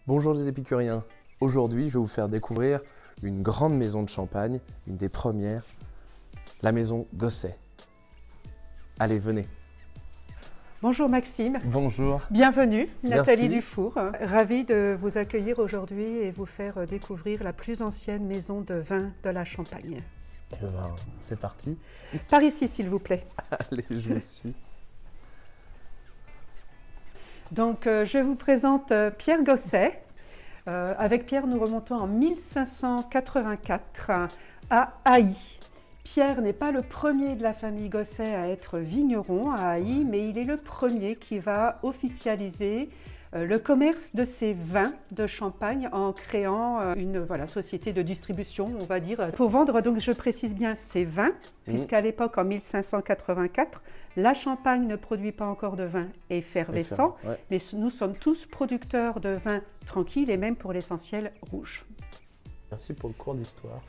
Bonjour les épicuriens, aujourd'hui je vais vous faire découvrir une grande maison de champagne, une des premières, la maison Gosset. Allez, venez. Bonjour Maxime. Bonjour. Bienvenue, Nathalie Merci. Dufour. Ravie de vous accueillir aujourd'hui et vous faire découvrir la plus ancienne maison de vin de la Champagne. Eh ben, c'est parti. Par ici, s'il vous plaît. Allez, je vous suis. Donc, je vous présente Pierre Gosset. Avec Pierre, nous remontons en 1584 à Haï. Pierre n'est pas le premier de la famille Gosset à être vigneron à Haï, mais il est le premier qui va officialiser le commerce de ses vins de Champagne en créant une société de distribution, on va dire, pour vendre, donc je précise bien, ses vins, puisqu'à l'époque, en 1584, la Champagne ne produit pas encore de vin effervescent, ouais. mais nous sommes tous producteurs de vins tranquilles et même pour l'essentiel rouge. Merci pour le cours d'histoire.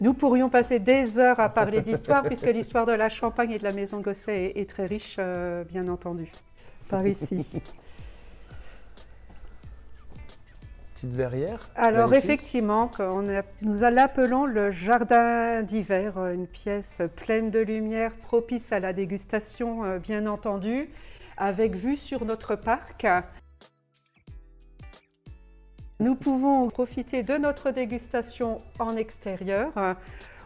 Nous pourrions passer des heures à parler d'histoire, puisque l'histoire de la Champagne et de la maison Gosset est très riche, bien entendu. Par ici. Petite verrière. Alors magnifique. effectivement, nous l'appelons le jardin d'hiver, une pièce pleine de lumière, propice à la dégustation, bien entendu, avec vue sur notre parc. Nous pouvons profiter de notre dégustation en extérieur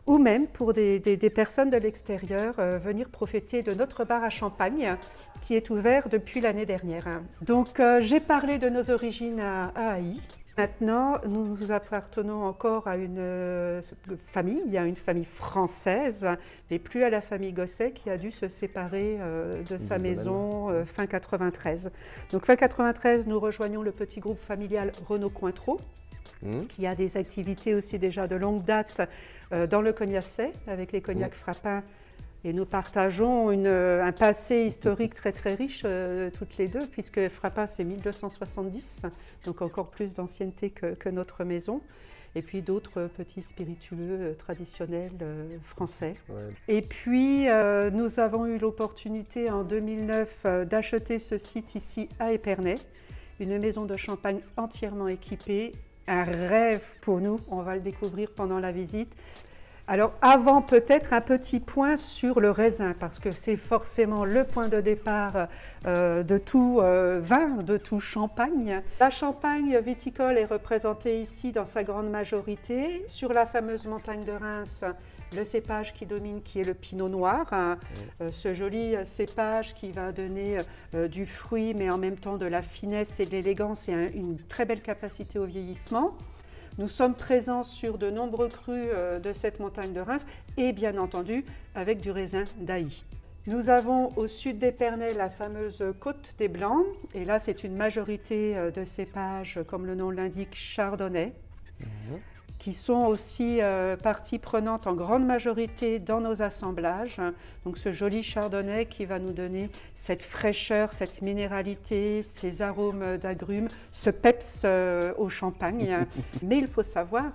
ou même pour des personnes de l'extérieur venir profiter de notre bar à Champagne qui est ouvert depuis l'année dernière. Donc j'ai parlé de nos origines à Haï. Maintenant, nous appartenons encore à une famille française, mais plus à la famille Gosset qui a dû se séparer de sa maison fin 93. Donc fin 93, nous rejoignons le petit groupe familial Renaud Cointreau, qui a des activités aussi déjà de longue date dans le Cognacet, avec les cognacs Frappin. Et nous partageons un passé historique très très riche toutes les deux, puisque Frappin c'est 1270, donc encore plus d'ancienneté que notre maison. Et puis d'autres petits spiritueux traditionnels français. Ouais. Et puis nous avons eu l'opportunité en 2009 d'acheter ce site ici à Épernay, une maison de champagne entièrement équipée, un rêve pour nous, on va le découvrir pendant la visite. Alors avant peut-être un petit point sur le raisin, parce que c'est forcément le point de départ de tout vin, de tout champagne. La Champagne viticole est représentée ici dans sa grande majorité. Sur la fameuse montagne de Reims, le cépage qui domine, qui est le pinot noir, ce joli cépage qui va donner du fruit, mais en même temps de la finesse et de l'élégance et une très belle capacité au vieillissement. Nous sommes présents sur de nombreux crus de cette montagne de Reims et bien entendu avec du raisin d'Haï. Nous avons au sud d'Épernay la fameuse Côte des Blancs et là c'est une majorité de cépages, comme le nom l'indique, chardonnay, qui sont aussi partie prenante en grande majorité dans nos assemblages. Donc ce joli chardonnay qui va nous donner cette fraîcheur, cette minéralité, ces arômes d'agrumes, ce peps au champagne. Mais il faut savoir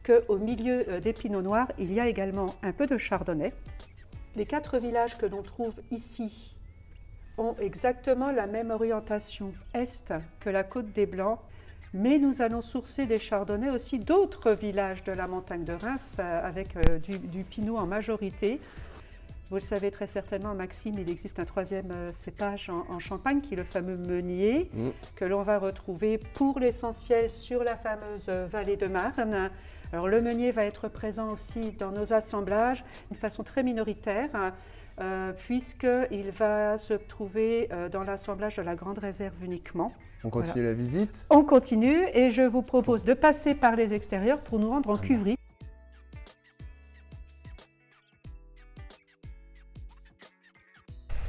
qu'au milieu des pinots noirs, il y a également un peu de chardonnay. Les 4 villages que l'on trouve ici ont exactement la même orientation est que la Côte des Blancs. Mais nous allons sourcer des chardonnays aussi d'autres villages de la montagne de Reims avec du pinot en majorité. Vous le savez très certainement, Maxime, il existe un 3e cépage en Champagne qui est le fameux meunier que l'on va retrouver pour l'essentiel sur la fameuse vallée de Marne. Alors le meunier va être présent aussi dans nos assemblages d'une façon très minoritaire. Puisqu'il va se trouver dans l'assemblage de la Grande Réserve uniquement. On continue la visite? On continue et je vous propose de passer par les extérieurs pour nous rendre en cuverie.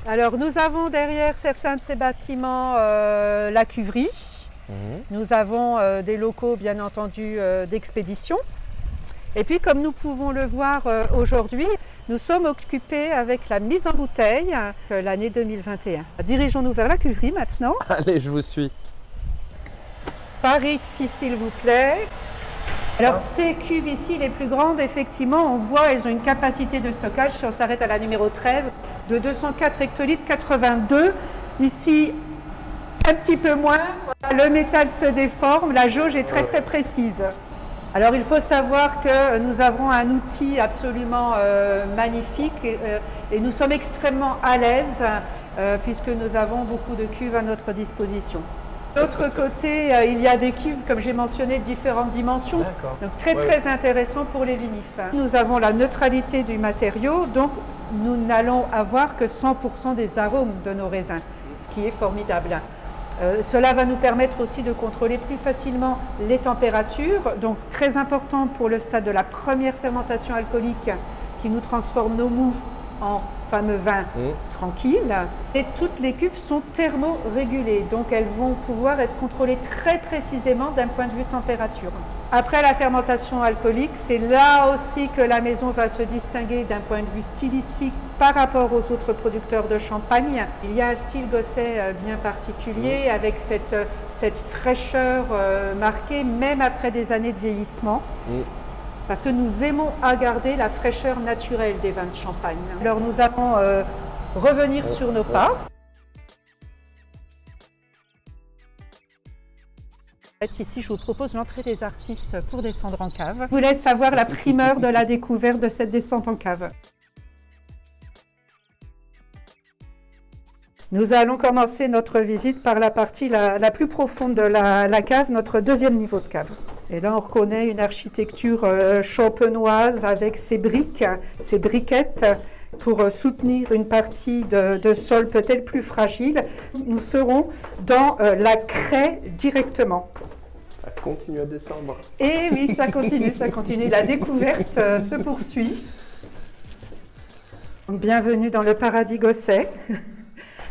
Alors nous avons derrière certains de ces bâtiments la cuverie. Nous avons des locaux bien entendu d'expédition. Et puis comme nous pouvons le voir aujourd'hui, nous sommes occupés avec la mise en bouteille l'année 2021. Dirigeons-nous vers la cuverie maintenant. Allez, je vous suis. Par ici, s'il vous plaît. Alors ces cuves ici, les plus grandes, effectivement, on voit, elles ont une capacité de stockage, si on s'arrête à la numéro 13, de 204 hectolitres, 82. Ici, un petit peu moins. Voilà, le métal se déforme, la jauge est très très précise. Alors il faut savoir que nous avons un outil absolument magnifique et nous sommes extrêmement à l'aise puisque nous avons beaucoup de cuves à notre disposition. De l'autre côté, il y a des cuves, comme j'ai mentionné, de différentes dimensions, donc très intéressant pour les vinifs. Nous avons la neutralité du matériau, donc nous n'allons avoir que 100% des arômes de nos raisins, ce qui est formidable. Cela va nous permettre aussi de contrôler plus facilement les températures, donc très important pour le stade de la première fermentation alcoolique qui nous transforme nos mous en fameux vin tranquille. Et toutes les cuves sont thermorégulées, donc elles vont pouvoir être contrôlées très précisément d'un point de vue température. Après la fermentation alcoolique, c'est là aussi que la maison va se distinguer d'un point de vue stylistique par rapport aux autres producteurs de champagne. Il y a un style gosset bien particulier avec cette fraîcheur marquée même après des années de vieillissement. Parce que nous aimons à garder la fraîcheur naturelle des vins de champagne. Alors nous allons revenir sur nos pas. Ici, je vous propose l'entrée des artistes pour descendre en cave. Je vous laisse savoir la primeur de la découverte de cette descente en cave. Nous allons commencer notre visite par la partie la plus profonde de la cave, notre deuxième niveau de cave. Et là, on reconnaît une architecture champenoise avec ses briques, ses briquettes pour soutenir une partie de sol peut-être plus fragile. Nous serons dans la craie directement. Ça continue à descendre. Et oui, ça continue, ça continue. La découverte se poursuit. Donc, bienvenue dans le paradis gosset.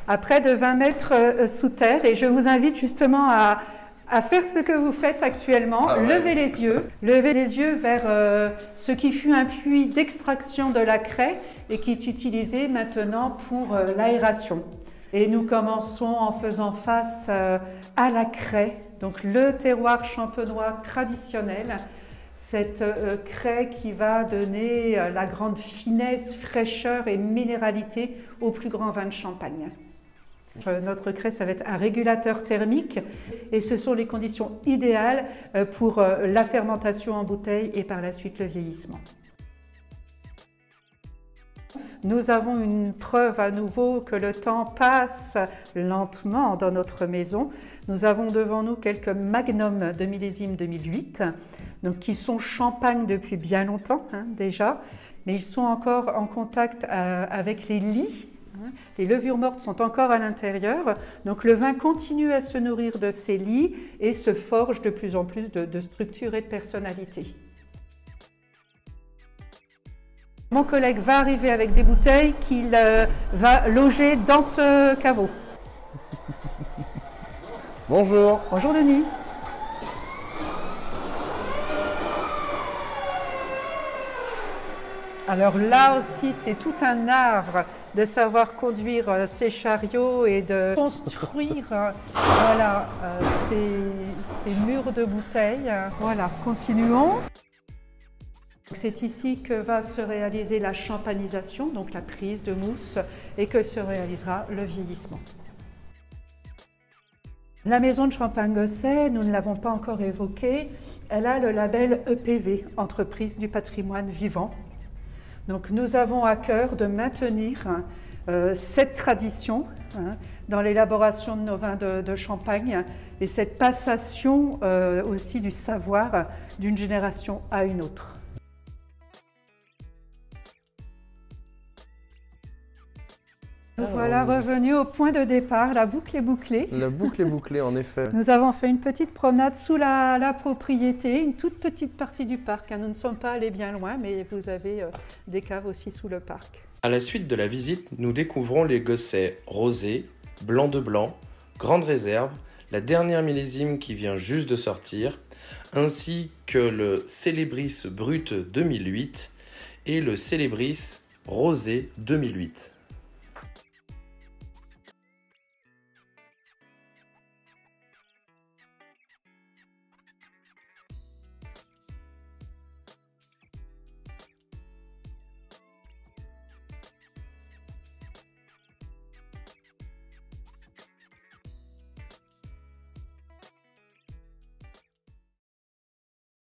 À près de 20 mètres sous terre. Et je vous invite justement à faire ce que vous faites actuellement, levez les yeux vers ce qui fut un puits d'extraction de la craie et qui est utilisé maintenant pour l'aération. Et nous commençons en faisant face à la craie, donc le terroir champenois traditionnel, cette craie qui va donner la grande finesse, fraîcheur et minéralité au plus grand vin de Champagne. Notre craie, ça va être un régulateur thermique et ce sont les conditions idéales pour la fermentation en bouteille et par la suite le vieillissement. Nous avons une preuve à nouveau que le temps passe lentement dans notre maison. Nous avons devant nous quelques magnums de millésime 2008, donc qui sont champagne depuis bien longtemps déjà, mais ils sont encore en contact avec les lies. Les levures mortes sont encore à l'intérieur, donc le vin continue à se nourrir de ces lies et se forge de plus en plus de structure et de personnalité. Mon collègue va arriver avec des bouteilles qu'il va loger dans ce caveau. Bonjour. Bonjour Denis. Alors là aussi, c'est tout un art de savoir conduire ces chariots et de construire voilà, ces murs de bouteilles. Voilà, continuons. C'est ici que va se réaliser la champanisation, donc la prise de mousse, et que se réalisera le vieillissement. La maison de Champagne-Gosset, nous ne l'avons pas encore évoquée, elle a le label EPV, Entreprise du patrimoine vivant. Donc nous avons à cœur de maintenir cette tradition dans l'élaboration de nos vins de Champagne et cette passation aussi du savoir d'une génération à une autre. Voilà, revenu au point de départ, la boucle est bouclée. La boucle est bouclée, en effet. Nous avons fait une petite promenade sous la propriété, une toute petite partie du parc. Nous ne sommes pas allés bien loin, mais vous avez des caves aussi sous le parc. À la suite de la visite, nous découvrons les gossets rosés, blanc de blanc, grande réserve, la dernière millésime qui vient juste de sortir, ainsi que le Célébris Brut 2008 et le Célébris Rosé 2008.